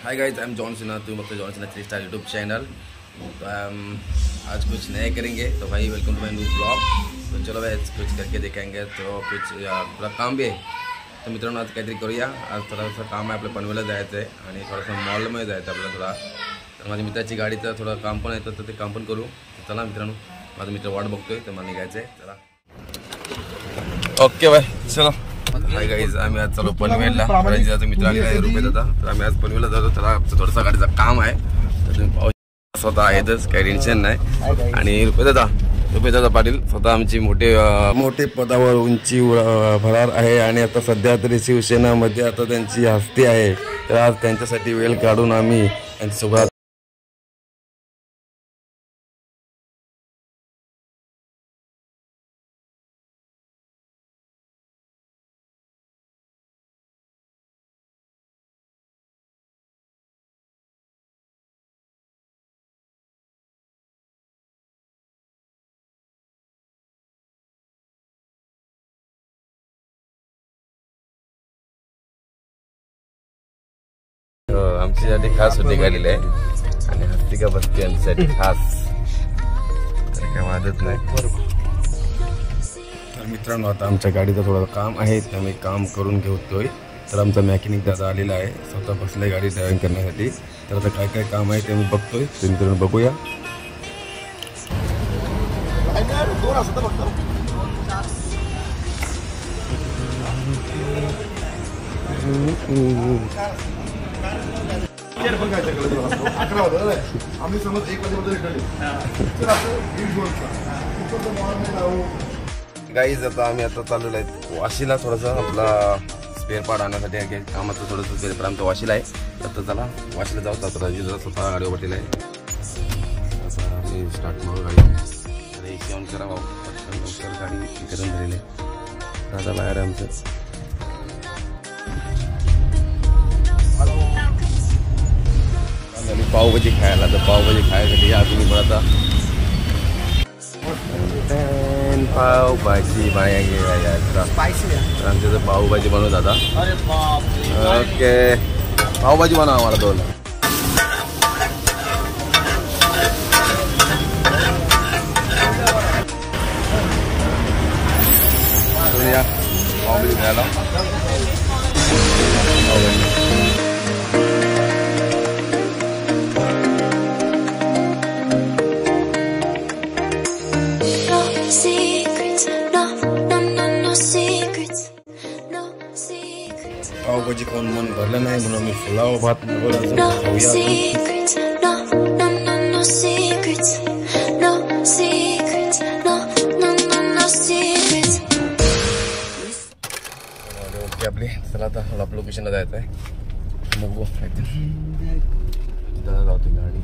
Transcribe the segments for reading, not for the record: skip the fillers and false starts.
High guys, I am John Sinha. तुम बघते John Sinha 3 star YouTube channel. तो आज कुछ नए करेंगे। तो भाई welcome to my new blog. तो चलो भाई कुछ करके देखेंगे। तो कुछ थोड़ा काम भी आहे। तर मित्रांनो आज काहीतरी करूया। आज थोडंसं काम आहे, आपलं पनवेलला जायचं आहे आणि थोडंसं मॉलमध्ये जायचं आहे आपल्याला थोडा। तर माझ्या मित्राची गाडीचं थोडं काम पण येतं, तर ते काम पण करू। तर चला मित्रांनो, माझा मित्र वाट बघतोय, तर मला निघायचं आहे। चला ओके भाई, चलो। हाय गाईज, आम्ही आज चालू पनवेलला। मित्रांकडे रुपये दादा, तर आम्ही आज पनवेलला जातो। तर आमचं थोडंसं गाडीचं काम आहे, तर तुम्ही पाहू स्वतः आहेतच, काही टेन्शन नाही। आणि रुपये दादा पाटील स्वतः आमची मोठे पदावर उंची भरार आहे आणि आता सध्या तरी शिवसेनामध्ये आता त्यांची हस्ती आहे। तर आज त्यांच्यासाठी वेळ काढून आम्ही त्यांच्यासोबत आमच्यासाठी खास सुट्टी काढलेली आहे आणि हस्ती का बसती आमच्यासाठी खास, काय वाटत नाही। तर मित्रांनो आता आमच्या गाडीचं थोडं काम आहे, तर आम्ही काम करून घेतोय। तर आमचा मॅकॅनिक दादा आलेला आहे, स्वतः बसलाय गाडी ड्रायव्हिंग करण्यासाठी। तर आता काय काय काम आहे ते आम्ही बघतोय, तर मित्रांनो बघूया। गाईज आता आम्ही चाललेलो आहे वाशीला, थोडंसं आपला स्पेअर पार्ट आणण्यासाठी कामाचं थोडंसं स्पेअर पार्ट आमचं वाशीला आहे। तर चला वाशीला जाऊ। तर स्वतः गाडी उभा आहे, आता आम्ही स्टार्ट करू गाडी। तर एक ऑन करा गाडी करून झालेली आहे। दादा बाहेर आहे आमचं। पावभाजी खायला, तर पावभाजी खायसाठी या तुम्ही पण आता। पावभाजी आमच्या तर पावभाजी बनवत आता। ओके पावभाजी बनवा आम्हाला दोन। पावभाजी खायला पावभाजी खाऊन मन भरलं नाही, म्हणून मी पुलाव भात आपली। चला आता आपल्या लोकेशनला जायचं आहे, बघू दादा जातो गाडी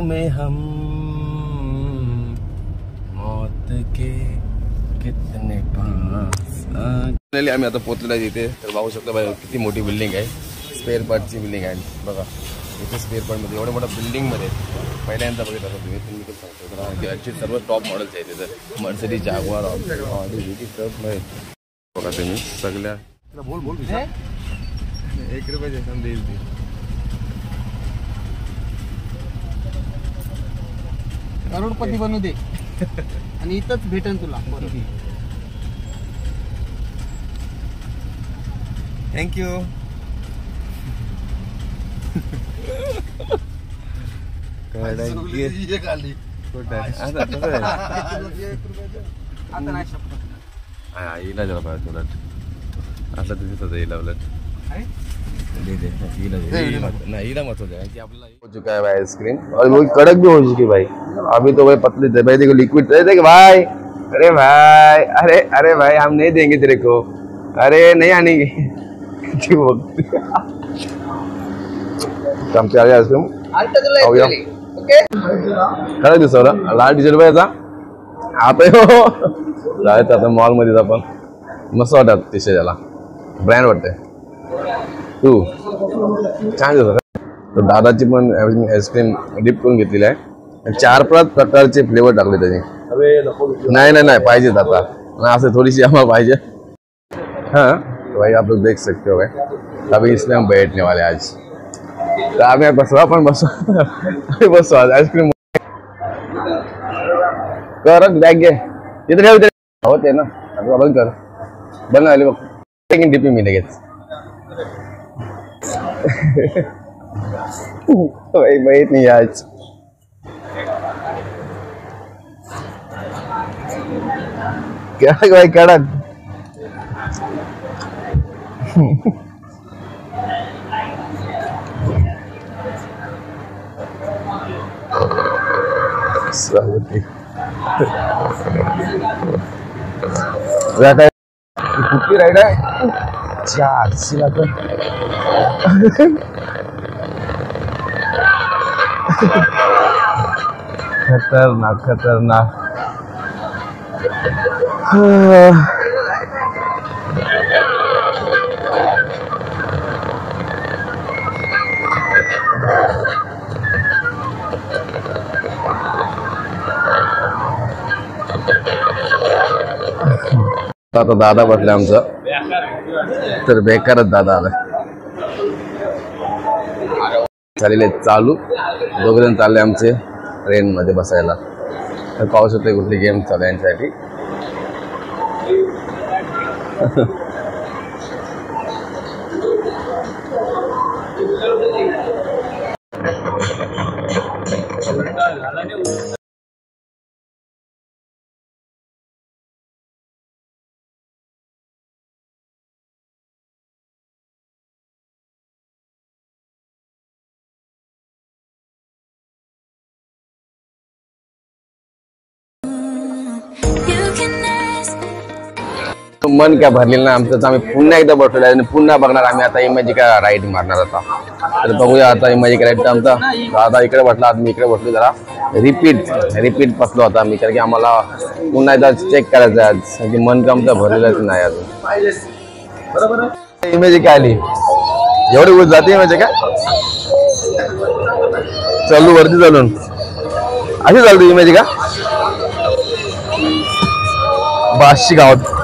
में हम मौत के कितने पास। आम्ही आता पोहोचलेला आहे इथे। तर पाहू शकता बाई किती मोठी बिल्डिंग आहे, स्पेअर पार्टची बिल्डिंग आहे बघा। इथे स्पेअर पार्टमध्ये एवढ्या मोठ्या बिल्डिंगमध्ये पहिल्यांदा बघितलं असेल तुम्ही, तुम्ही कसं सांगतो। ॲक्च्युली सर्व टॉप मॉडेल्स आहेत तिथं, मर्सिडीज, जाग्वार, ऑडी बघा तुम्ही सगळ्या। बोल 1 रुपयाचे देईल ती। करोडपती बनू दे आणि इथंच भेटेन तुला। थँक्यू। इला पाहिजे उलट असं तिथं येईल उलट नहीं इला मत हो जाएगा आपल्याला हो चुका है भाई आइसक्रीम, और वो कड़क भी हो चुकी भाई। अभी तो भाई पतले थे भाई, देखो लिक्विड थे भाई। अरे भाई, अरे भाई हम नहीं देंगे तेरे को, अरे नहीं आनेंगे। आमची आली आइसक्रीम खरं दिसवला लाल टी-शर्ट पाहिजे आता जायचं आता मॉलमध्ये आपण। मस्त वाटत टी-शर्ट, याला ब्रँड वाटते तू छान दिसत। तर दादाची पण आईस्क्रीम डिप करून घेतलेली आहे, 4-5 प्रकारचे फ्लेवर टाकले त्याचे। नाही पाहिजेत आता, असं थोडीशी आम्हाला पाहिजे। हां तो भाई आप लोग देख सकते हो भाई, अभी इसमें हम बैठने वाले आज। तो आम्ही बसो, आपण बसो बसो आज आईस्क्रीम कर बॅग घे इथे ठेव होते ना बंद कर बंद झाली बघ डीपी मी लगेच भाई माहित नाही आज क्या भाई कडक कुठली राईड आहे 400 लाख खतरनाक खतरनाक आता दादा बसले आमचा तर बेकारच दादा आला झालेले चालू दोघे चालले आमचे ट्रेन मध्ये बसायला तर पाहू शकतो कुठली गेम चालू यांच्यासाठी मन काय भरलेलं ना आमचं आम्ही पुन्हा एकदा बसलेलो आहे आणि पुन्हा बघणार आम्ही आता इमॅजिका राईड मारणार आता तर बघूया आता इमॅजिका राईड आमचा दादा इकडे बसला आता मी इकडे बसलो जरा रिपीट बसलो होता मी कारण की आम्हाला पुन्हा एकदा चेक करायचं आज म्हणजे मन का आमचं भरलेलंच नाही अजून इमॅजिका आली एवढी उच जाते इमॅजिका चालू वरती चालून अशी चालते इमॅजिका बाशी गावात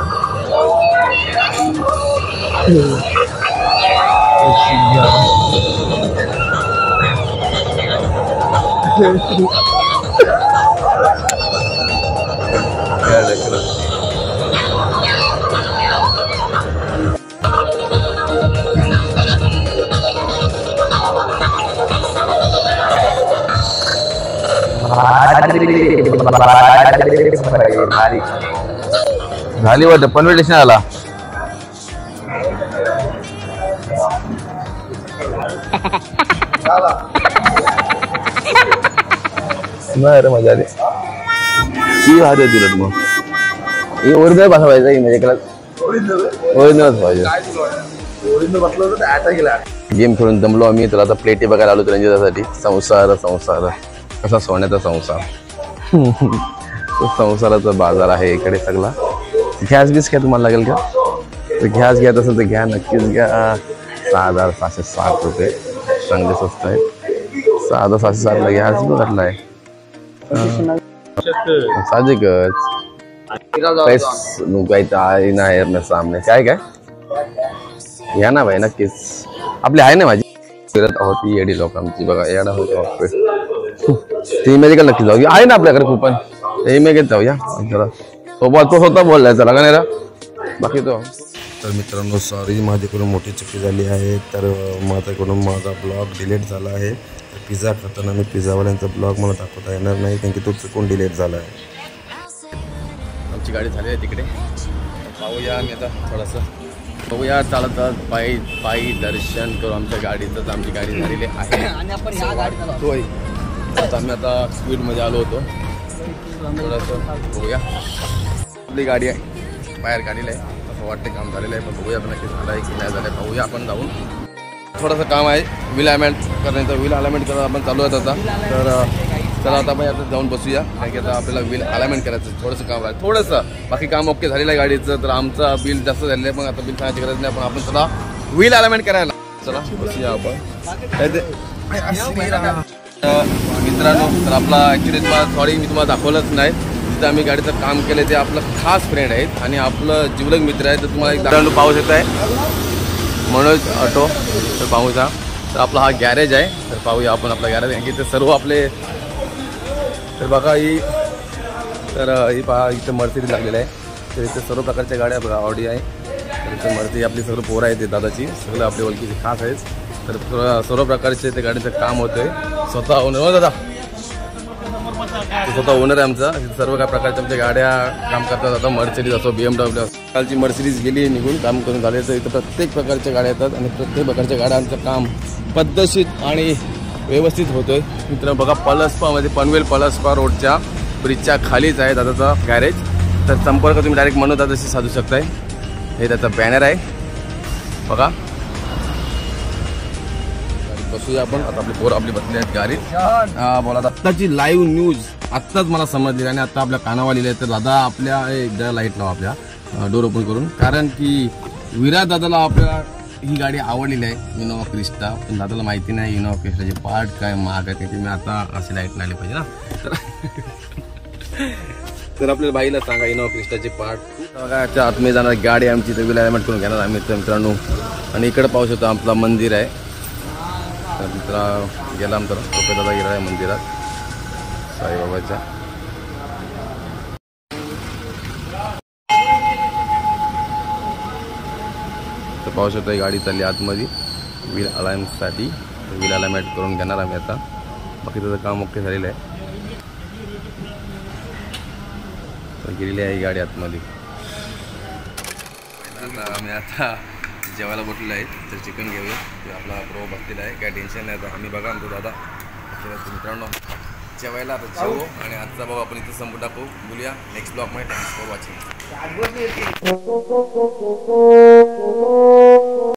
झाली वाटत पनवेल स्टेशन आला अरे मजा आली ही वाहत होती उलट मग हे ओरिजिनल बसा पाहिजे म्हणजे ओरिजिनलच पाहिजे गेम खेळून दमलो आम्ही तर आता प्लेटी बघायला आलो रंजितासाठी संसार संसार कसा सोन्याचा संसार तो संसाराचा बाजार आहे इकडे सगळा गॅस बीस काय तुम्हाला लागेल का तर गॅस घ्यायचं असेल तर घ्या नक्कीच घ्या 6,760 रुपये चांगले स्वस्त आहे 6,760 ला गॅस बी घातला आहे साहजिकच ना सामने काय काय घ्या ना भाई नक्कीच आपली आहे ना माझी फिरत होती येडी लोकांची बघा येडा होतो ती इमेजिकल नक्की जाऊ आहे ना आपल्याकडे कुपन ते इमेजिकल जाऊया जरा सोबत तो स्वतः बोललाय चला का नाही रा बाकी तो तर मित्रांनो सॉरी माझ्याकडून मोठी चुकी झाली आहे तर माझ्याकडून माझा ब्लॉग डिलीट झाला आहे तर पिझ्झा खाताना मी पिझ्झावाल्यांचा ब्लॉग मला दाखवता येणार नाही कारण की तो चुकून डिलीट झाला आहे आमची गाडी झाली आहे तिकडे पाहूया मी आता थोडंसं बघूया चालत पायी दर्शन करू आमच्या गाडीचं आमची गाडी झालेली आहे आणि आपण ह्या गाडीत होय आता आम्ही आता स्पीडमध्ये आलो होतो थोडंसं बघूया आपली गाडी आहे बाहेर काढलेलं आहे असं वाटतं काम झालेलं आहे पण बघूया आपण नक्की झालं आहे की नाही झालं आहे पाहूया आपण जाऊन थोडंसं काम आहे व्हील अलाइनमेंट करण्याचं व्हील अलाइनमेंट करणं आपण चालू आहे आता तर चला आता आपण आता जाऊन बसूया कारण की आता आपल्याला व्हील अलाइनमेंट करायचं थोडंसं काम आहे थोडंसं बाकी काम ओके झालेलं आहे गाडीचं तर आमचं बिल जास्त झालेलं आहे पण आता बिल सांगायची गरज नाही पण आपण चला व्हील अलाइनमेंट करायला चला बसूया आपण मित्रांनो तर आपला ॲक्च्युली तुम्हाला सॉरी मी तुम्हाला दाखवलंच नाही जिथं आम्ही गाडीचं काम केलं ते आपलं खास फ्रेंड आहेत आणि आपलं जिवलग मित्र आहे. तर तुम्हाला एक पाऊस येत आहे मनोज ऑटो तर पाहूचा. तर आपला हा गॅरेज आहे. तर पाहूया आपण आपला गॅरेज आहे की ते सर्व आपले. तर बघा ही पहा इथं मर्सिडीज लागलेलं आहे. तर इथे सर्व प्रकारच्या गाड्या बघा ऑडी आहे. तर इथे मर्सिडीज आपली सर्व पोरं आहेत ते दादाची सगळं आपल्या ओळखीची खास आहेत. तर सर्व प्रकारचे ते गाडीचं काम होतं आहे. स्वतः ओनर हो दादा स्वतः ओनर आहे आमचा. सर्व काही प्रकारच्या आमच्या गाड्या काम करतात. आता मर्सिडीज असो BMW कालची मर्सिडीज गेली निघून काम करून झाले. तर इथं प्रत्येक प्रकारच्या गाड्या येतात आणि प्रत्येक प्रकारच्या गाड्यांचं काम पद्धतशीर आणि व्यवस्थित होतोय. मित्र बघा पलसपामध्ये पनवेल पलसपा रोडच्या ब्रिजच्या खालीच आहे दादाचा गॅरेज. तर संपर्क तुम्ही डायरेक्ट मनोज दादाशी साधू शकताय. हे त्याचा बॅनर आहे बघा. बसूया आपण आता. आपले पोरं आपली बसले आहेत गाडीत. बोला आत्ताची लाईव्ह न्यूज आत्ताच मला समजली आणि आता आपल्या कानावर लिहिलं आहे. तर दादा आपल्या एकदा लाईट लावा आपल्या डोर ओपन करून. कारण की विराट दादाला आपल्याला ही गाडी आवडलेली आहे इनोवा क्रिस्टा. पण दादाला माहिती नाही इनोवा क्रिस्टाचे पार्ट काय महाग आहे त्याची. मी आता असे लाईट लावले पाहिजे ना. तर आपल्या भाईला सांगा इनोवा क्रिस्टाचे पार्ट बघा. आतमध्ये जाणार गाडी आमची तर विला हेल्मेट करून घेणार आम्ही मित्रांनो. आणि इकडे पाहू शकतो आपला मंदिर आहे. तर मित्रा गेला आमचा रुपये दादा गेला आहे मंदिरात साईबाबाच्या. तर पाहू शकतो ही गाडी चालली आतमध्ये व्हील अलायन्ससाठी. व्हील अलायमेंट करून घेणार आम्ही आता. बाकी त्याचं काम ओके झालेलं आहे. तर गेलेली आहे ही गाडी आतमध्ये. आम्ही आता जेवायला बसलेलं आहे. तर चिकन घेऊया. ते आपला प्रो बसलेला आहे. काय टेन्शन नाही. आता आम्ही बघा आमचं दादा मित्रांनो जेवायला आता जेवू आणि आजचा भाऊ आपण इथे संपू टाकू. बोलूया नेक्स्ट ब्लॉगमध्ये. Thanks for watching.